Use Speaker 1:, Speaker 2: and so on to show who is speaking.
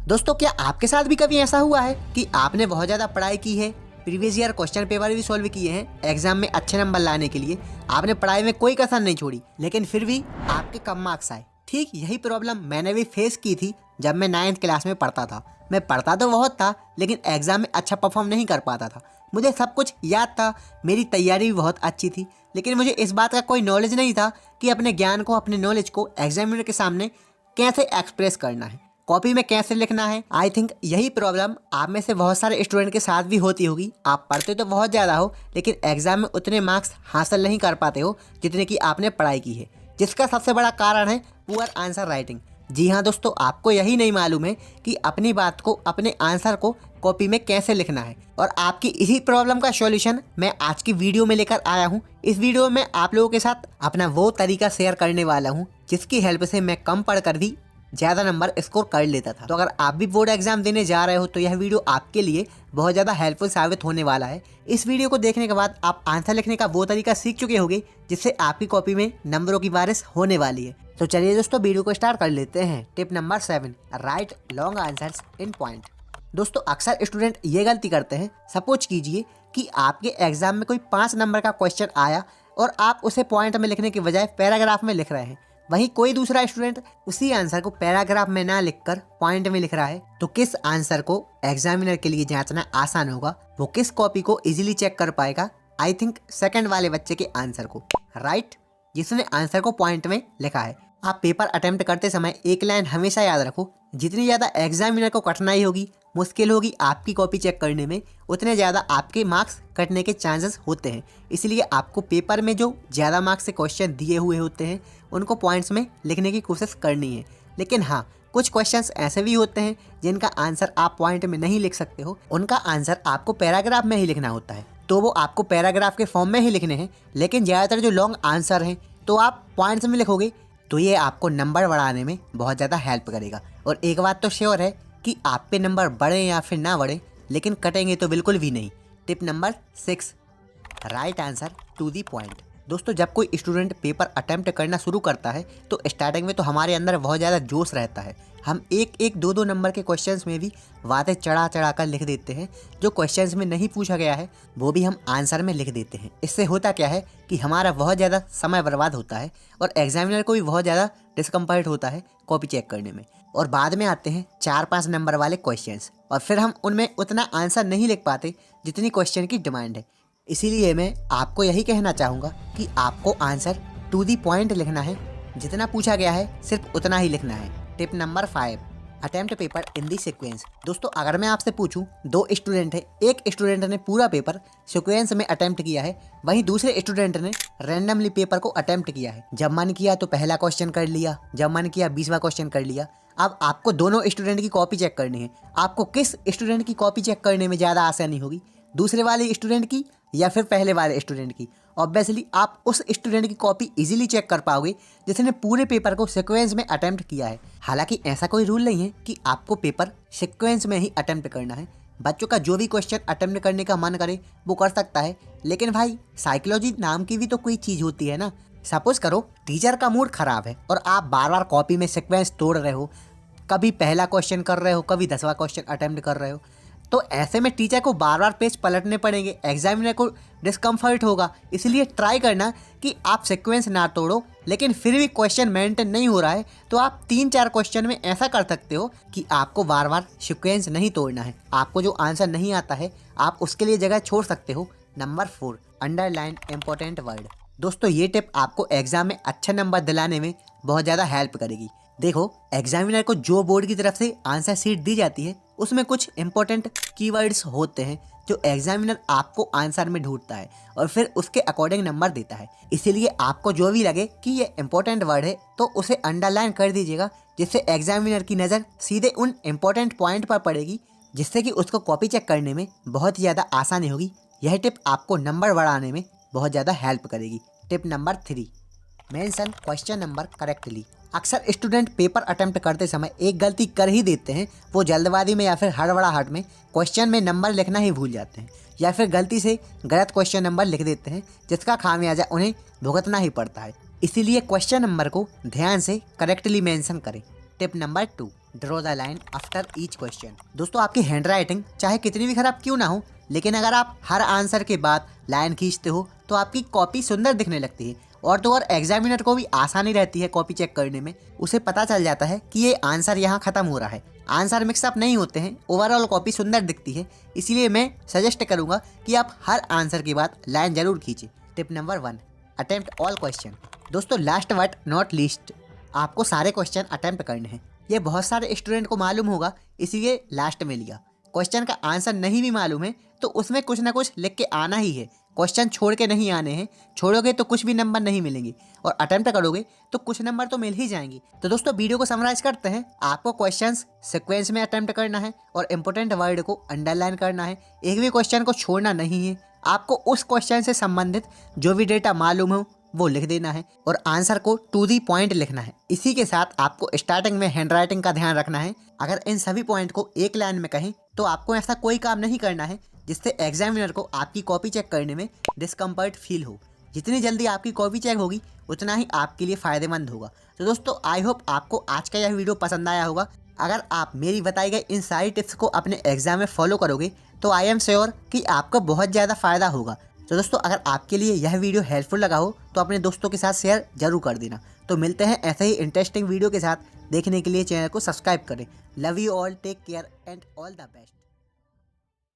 Speaker 1: दोस्तों क्या आपके साथ भी कभी ऐसा हुआ है कि आपने बहुत ज़्यादा पढ़ाई की है, प्रीवियस ईयर क्वेश्चन पेपर भी सॉल्व किए हैं, एग्जाम में अच्छे नंबर लाने के लिए आपने पढ़ाई में कोई कसर नहीं छोड़ी, लेकिन फिर भी आपके कम मार्क्स आए। ठीक यही प्रॉब्लम मैंने भी फेस की थी जब मैं 9th क्लास में पढ़ता था। मैं पढ़ता तो बहुत था लेकिन एग्जाम में अच्छा परफॉर्म नहीं कर पाता था। मुझे सब कुछ याद था, मेरी तैयारी भी बहुत अच्छी थी, लेकिन मुझे इस बात का कोई नॉलेज नहीं था कि अपने ज्ञान को, अपने नॉलेज को एग्जामिनर के सामने कैसे एक्सप्रेस करना है, कॉपी में कैसे लिखना है। आई थिंक यही प्रॉब्लम आप में से बहुत सारे स्टूडेंट के साथ भी होती होगी। आप पढ़ते तो बहुत ज़्यादा हो लेकिन एग्जाम में उतने मार्क्स हासिल नहीं कर पाते हो जितने की आपने पढ़ाई की है, जिसका सबसे बड़ा कारण है पुअर आंसर राइटिंग। जी हाँ दोस्तों, आपको यही नहीं मालूम है कि अपनी बात को, अपने आंसर को कॉपी में कैसे लिखना है। और आपकी इसी प्रॉब्लम का सॉल्यूशन मैं आज की वीडियो में लेकर आया हूँ। इस वीडियो में आप लोगों के साथ अपना वो तरीका शेयर करने वाला हूँ जिसकी हेल्प से मैं कम पढ़कर भी ज़्यादा नंबर स्कोर कर लेता था। तो अगर आप भी बोर्ड एग्जाम देने जा रहे हो तो यह वीडियो आपके लिए बहुत ज़्यादा हेल्पफुल साबित होने वाला है। इस वीडियो को देखने के बाद आप आंसर लिखने का वो तरीका सीख चुके होंगे जिससे आपकी कॉपी में नंबरों की बारिश होने वाली है। तो चलिए दोस्तों वीडियो को स्टार्ट कर लेते हैं। Tip number 7, right long answers in point. दोस्तों अक्सर स्टूडेंट ये गलती करते हैं। सपोज कीजिए कि आपके एग्जाम में कोई 5 नंबर का क्वेश्चन आया और आप उसे पॉइंट में लिखने के बजाय पैराग्राफ में लिख रहे हैं। वहीं कोई दूसरा स्टूडेंट उसी आंसर को पैराग्राफ में ना लिखकर पॉइंट में लिख रहा है। तो किस आंसर को एग्जामिनर के लिए जांचना आसान होगा, वो किस कॉपी को इजीली चेक कर पाएगा? आई थिंक सेकंड वाले बच्चे के आंसर को, राइट, जिसने आंसर को पॉइंट में लिखा है। आप पेपर अटेम्प्ट करते समय एक लाइन हमेशा याद रखो, जितनी ज़्यादा एग्जामिनर को कठिनाई होगी, मुश्किल होगी आपकी कॉपी चेक करने में, उतने ज़्यादा आपके मार्क्स कटने के चांसेस होते हैं। इसलिए आपको पेपर में जो ज़्यादा मार्क्स से क्वेश्चन दिए हुए होते हैं उनको पॉइंट्स में लिखने की कोशिश करनी है। लेकिन हाँ, कुछ क्वेश्चंस ऐसे भी होते हैं जिनका आंसर आप पॉइंट में नहीं लिख सकते हो, उनका आंसर आपको पैराग्राफ में ही लिखना होता है। तो वो आपको पैराग्राफ के फॉर्म में ही लिखने हैं। लेकिन ज़्यादातर जो लॉन्ग आंसर हैं तो आप पॉइंट्स में लिखोगे तो ये आपको नंबर बढ़ाने में बहुत ज़्यादा हेल्प करेगा। और एक बात तो श्योर है कि आप पे नंबर बढ़े या फिर ना बढ़े, लेकिन कटेंगे तो बिल्कुल भी नहीं। Tip number 6, right answer to the point. दोस्तों जब कोई स्टूडेंट पेपर अटेम्प्ट करना शुरू करता है तो स्टार्टिंग में तो हमारे अंदर बहुत ज़्यादा जोश रहता है। हम एक 2 नंबर के क्वेश्चंस में भी बातें चढ़ा चढ़ा कर लिख देते हैं। जो क्वेश्चंस में नहीं पूछा गया है वो भी हम आंसर में लिख देते हैं। इससे होता क्या है कि हमारा बहुत ज़्यादा समय बर्बाद होता है और एग्जामिनर को भी बहुत ज़्यादा डिस्कम्फर्ट होता है कॉपी चेक करने में। और बाद में आते हैं 4-5 नंबर वाले क्वेश्चंस और फिर हम उनमें उतना आंसर नहीं लिख पाते जितनी क्वेश्चन की डिमांड है। इसीलिए मैं आपको यही कहना चाहूँगा कि आपको आंसर टू दी पॉइंट लिखना है, जितना पूछा गया है सिर्फ उतना ही लिखना है। Tip number 5, attempt paper in the sequence. दोस्तों अगर मैं आपसे पूछूं, 2 स्टूडेंट है, एक स्टूडेंट ने पूरा पेपर सीक्वेंस में अटेम्प्ट किया है, वहीं दूसरे स्टूडेंट ने रैंडमली पेपर को अटेम्प्ट किया है। जब मन किया तो पहला क्वेश्चन कर लिया, जब मन किया 20वां क्वेश्चन कर लिया। अब आपको दोनों स्टूडेंट की कॉपी चेक करनी है। आपको किस स्टूडेंट की कॉपी चेक करने में ज़्यादा आसानी होगी, दूसरे वाले स्टूडेंट की या फिर पहले वाले स्टूडेंट की? ऑब्वियसली आप उस स्टूडेंट की कॉपी इजीली चेक कर पाओगे जिसने पूरे पेपर को सीक्वेंस में अटेम्प्ट किया है। हालांकि ऐसा कोई रूल नहीं है कि आपको पेपर सीक्वेंस में ही अटेम्प्ट करना है। बच्चों का जो भी क्वेश्चन अटेम्प्ट करने का मन करे वो कर सकता है। लेकिन भाई साइकोलॉजी नाम की भी तो कोई चीज़ होती है ना। सपोज करो टीचर का मूड खराब है और आप बार बार कॉपी में सीक्वेंस तोड़ रहे हो, कभी पहला क्वेश्चन कर रहे हो, कभी 10वां क्वेश्चन अटेम्प्ट कर रहे हो, तो ऐसे में टीचर को बार बार पेज पलटने पड़ेंगे, एग्जामिनर को डिस्कम्फर्ट होगा। इसलिए ट्राई करना कि आप सीक्वेंस ना तोड़ो। लेकिन फिर भी क्वेश्चन मेंटेन नहीं हो रहा है तो आप 3-4 क्वेश्चन में ऐसा कर सकते हो कि आपको बार बार सीक्वेंस नहीं तोड़ना है। आपको जो आंसर नहीं आता है आप उसके लिए जगह छोड़ सकते हो। Number 4, underline important word. दोस्तों ये टिप आपको एग्जाम में अच्छे नंबर दिलाने में बहुत ज़्यादा हेल्प करेगी। देखो एग्जामिनर को जो बोर्ड की तरफ से आंसर शीट दी जाती है उसमें कुछ इंपॉर्टेंट कीवर्ड्स होते हैं जो एग्जामिनर आपको आंसर में ढूंढता है और फिर उसके अकॉर्डिंग नंबर देता है। इसीलिए आपको जो भी लगे कि ये इंपॉर्टेंट वर्ड है तो उसे अंडरलाइन कर दीजिएगा, जिससे एग्जामिनर की नज़र सीधे उन इंपॉर्टेंट पॉइंट पर पड़ेगी, जिससे कि उसको कॉपी चेक करने में बहुत ज़्यादा आसानी होगी। यह टिप आपको नंबर बढ़ाने में बहुत ज़्यादा हेल्प करेगी। Tip number 3, mention question number correctly. अक्सर स्टूडेंट पेपर अटेम्प्ट करते समय एक गलती कर ही देते हैं। वो जल्दबाजी में या फिर हड़बड़ाहट में क्वेश्चन में नंबर लिखना ही भूल जाते हैं या फिर गलती से गलत क्वेश्चन नंबर लिख देते हैं, जिसका खामियाजा उन्हें भुगतना ही पड़ता है। इसीलिए क्वेश्चन नंबर को ध्यान से करेक्टली मेंशन करें। Tip number 2, draw the line after each question. दोस्तों आपकी हैंड राइटिंग चाहे कितनी भी खराब क्यों ना हो, लेकिन अगर आप हर आंसर के बाद लाइन खींचते हो तो आपकी कॉपी सुंदर दिखने लगती है और तो और एग्जामिनर को भी आसानी रहती है कॉपी चेक करने में। उसे पता चल जाता है कि ये आंसर यहाँ खत्म हो रहा है, आंसर मिक्सअप नहीं होते हैं, ओवरऑल कॉपी सुंदर दिखती है। इसीलिए मैं सजेस्ट करूंगा कि आप हर आंसर के बाद लाइन जरूर खींचें। Tip number 1, attempt all question. दोस्तों लास्ट बट नॉट लीस्ट, आपको सारे क्वेश्चन अटेम्प्ट करने हैं। ये बहुत सारे स्टूडेंट को मालूम होगा, इसीलिए लास्ट में लिया। क्वेश्चन का आंसर नहीं भी मालूम है तो उसमें कुछ ना कुछ लिख के आना ही है, क्वेश्चन छोड़ के नहीं आने हैं। छोड़ोगे तो कुछ भी नंबर नहीं मिलेंगे और अटेम्प्ट करोगे तो कुछ नंबर तो मिल ही जाएंगे। तो दोस्तों वीडियो को समराइज करते हैं। आपको क्वेश्चंस सीक्वेंस में अटेम्प्ट करना है और इंपॉर्टेंट वर्ड को अंडरलाइन करना है। एक भी क्वेश्चन को छोड़ना नहीं है। आपको उस क्वेश्चन से संबंधित जो भी डेटा मालूम हो वो लिख देना है और आंसर को टू दी पॉइंट लिखना है। इसी के साथ आपको स्टार्टिंग में हैंड राइटिंग का ध्यान रखना है। अगर इन सभी पॉइंट को एक लाइन में कहें तो आपको ऐसा कोई काम नहीं करना है जिससे एग्जामिनर को आपकी कॉपी चेक करने में डिस्कम्फर्ट फील हो। जितनी जल्दी आपकी कॉपी चेक होगी उतना ही आपके लिए फ़ायदेमंद होगा। तो दोस्तों आई होप आपको आज का यह वीडियो पसंद आया होगा। अगर आप मेरी बताई गई इन सारी टिप्स को अपने एग्जाम में फॉलो करोगे तो आई एम श्योर कि आपको बहुत ज़्यादा फ़ायदा होगा। तो दोस्तों अगर आपके लिए यह वीडियो हेल्पफुल लगा हो तो अपने दोस्तों के साथ शेयर जरूर कर देना। तो मिलते हैं ऐसे ही इंटरेस्टिंग वीडियो के साथ। देखने के लिए चैनल को सब्सक्राइब करें। Love you all, take care and all the best.